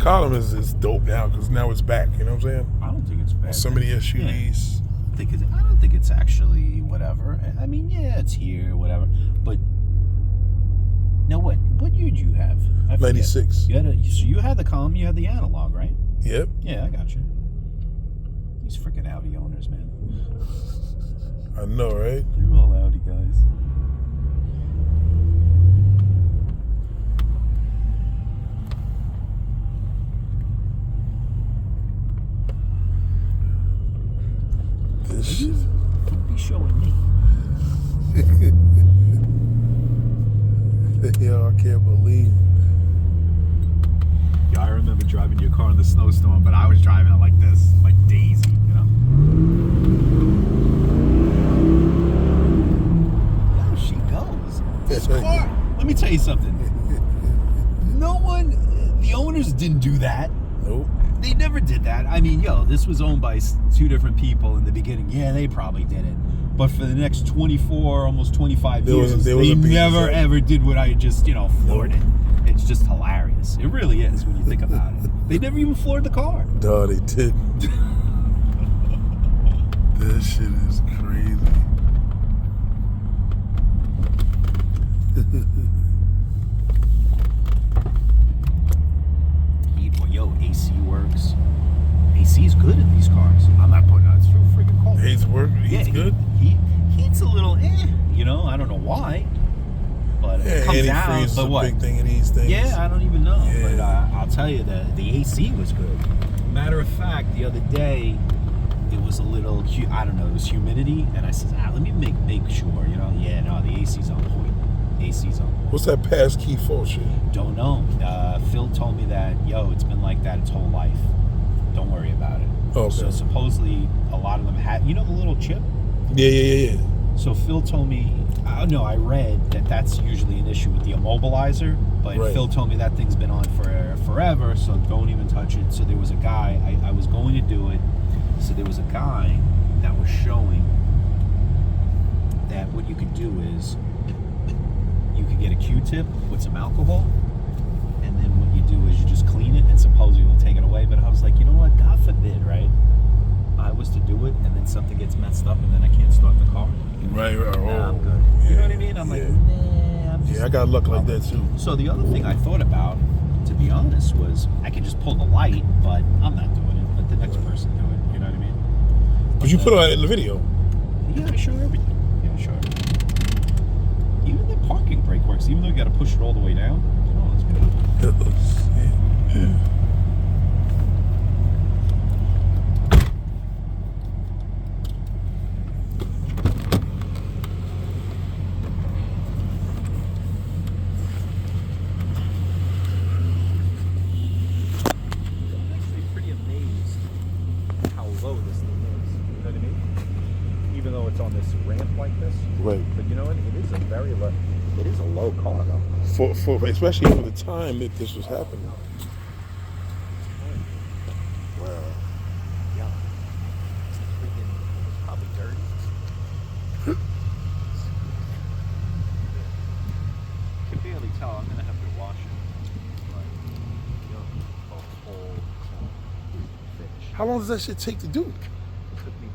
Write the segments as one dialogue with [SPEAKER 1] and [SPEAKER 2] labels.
[SPEAKER 1] column is dope now because now it's back. You know what I'm saying?
[SPEAKER 2] I don't think it's bad.
[SPEAKER 1] Some of the SUVs.
[SPEAKER 2] Yeah. I don't think it's actually whatever. I mean, yeah, it's here, whatever. But now, what year did you have?
[SPEAKER 1] 96.
[SPEAKER 2] So you had the column, you had the analog, right?
[SPEAKER 1] Yep.
[SPEAKER 2] Yeah, I got you. These freaking Audi owners, man.
[SPEAKER 1] I know, right?
[SPEAKER 2] You're all Audi guys.
[SPEAKER 1] This
[SPEAKER 2] Don't be showing me.
[SPEAKER 1] Yo, I can't believe.
[SPEAKER 2] Yeah, I remember driving your car in the snowstorm, but I was driving it like this, like Daisy, you know? There she goes. This car. Let me tell you something. The owners didn't do that.
[SPEAKER 1] Nope.
[SPEAKER 2] They never did that. I mean, this was owned by two different people in the beginning. Yeah, they probably did it. But for the next 24, almost 25 years, they never ever did what I just, floored it. It's just hilarious. It really is when you think about it. They never even floored the car.
[SPEAKER 1] No, they didn't. That shit is crazy.
[SPEAKER 2] AC works. AC's good in these cars. I'm not putting on. It's too freaking cold.
[SPEAKER 1] He's working. He's good.
[SPEAKER 2] He's a little I don't know why, but it comes out.
[SPEAKER 1] But
[SPEAKER 2] but
[SPEAKER 1] a
[SPEAKER 2] what?
[SPEAKER 1] Big thing in these things.
[SPEAKER 2] Yeah, I don't even know.
[SPEAKER 1] Yeah.
[SPEAKER 2] But I'll tell you that the AC was good. Matter of fact, the other day it was a little. I don't know. It was humidity, and I said, let me make sure. Yeah, no, the AC's on point. AC's on.
[SPEAKER 1] What's that passkey fault shit?
[SPEAKER 2] Don't know. Phil told me that, it's been like that its whole life. Don't worry about it.
[SPEAKER 1] Okay.
[SPEAKER 2] So supposedly a lot of them had, the little chip?
[SPEAKER 1] Yeah.
[SPEAKER 2] So Phil told me, I read that that's usually an issue with the immobilizer, but
[SPEAKER 1] Right.
[SPEAKER 2] Phil told me that thing's been on for forever, so don't even touch it. So there was a guy, I was going to do it, so there was a guy that was showing that what you could do is you could get a Q-tip with some alcohol, and then what you do is you just clean it, and supposedly you'll take it away. But I was like, you know what? God forbid, right? I was to do it, and then something gets messed up, and then I can't start the car.
[SPEAKER 1] Right.
[SPEAKER 2] Nah, I'm good. You know what I mean? I'm like, nah. I'm just,
[SPEAKER 1] I got luck like that too.
[SPEAKER 2] So the other thing I thought about, to be honest, was I could just pull the light, but I'm not doing it. Let the next person do it. You know what I mean?
[SPEAKER 1] But you put it in the video.
[SPEAKER 2] Yeah, I show everything. Even the parking brake works, even though you got to push it all the way down. Oh, that's good. I'm actually pretty amazed how low this thing is. You know what I mean? Even though it's on this ramp like this.
[SPEAKER 1] Right.
[SPEAKER 2] But you know what? It is a very low. It is a low car though.
[SPEAKER 1] For especially for the time that this was happening. Wow.
[SPEAKER 2] Yeah. It's freaking. It's probably dirty. You can barely tell. I'm gonna have to wash it. But a whole finish.
[SPEAKER 1] How long does that shit take to do?
[SPEAKER 2] It took me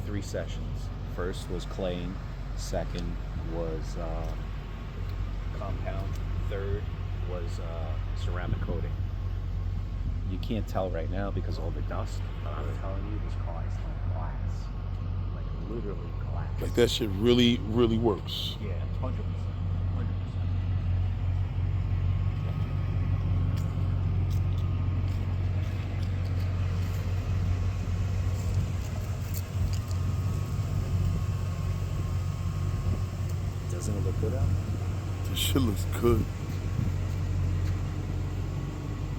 [SPEAKER 2] three sessions. First was claying. Second was compound. Third was ceramic coating. You can't tell right now because of all the dust, but I'm telling you, this car is like glass. Like literally glass.
[SPEAKER 1] Like that shit really, really works.
[SPEAKER 2] Yeah, 100%. 100%. Doesn't it look good out?
[SPEAKER 1] This shit looks good.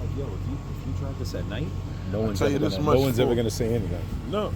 [SPEAKER 2] Like, if you drive this at night, no one's
[SPEAKER 1] tell you
[SPEAKER 2] ever
[SPEAKER 1] this
[SPEAKER 2] gonna,
[SPEAKER 1] much
[SPEAKER 2] no one's
[SPEAKER 1] for-
[SPEAKER 2] ever gonna say anything.
[SPEAKER 1] No.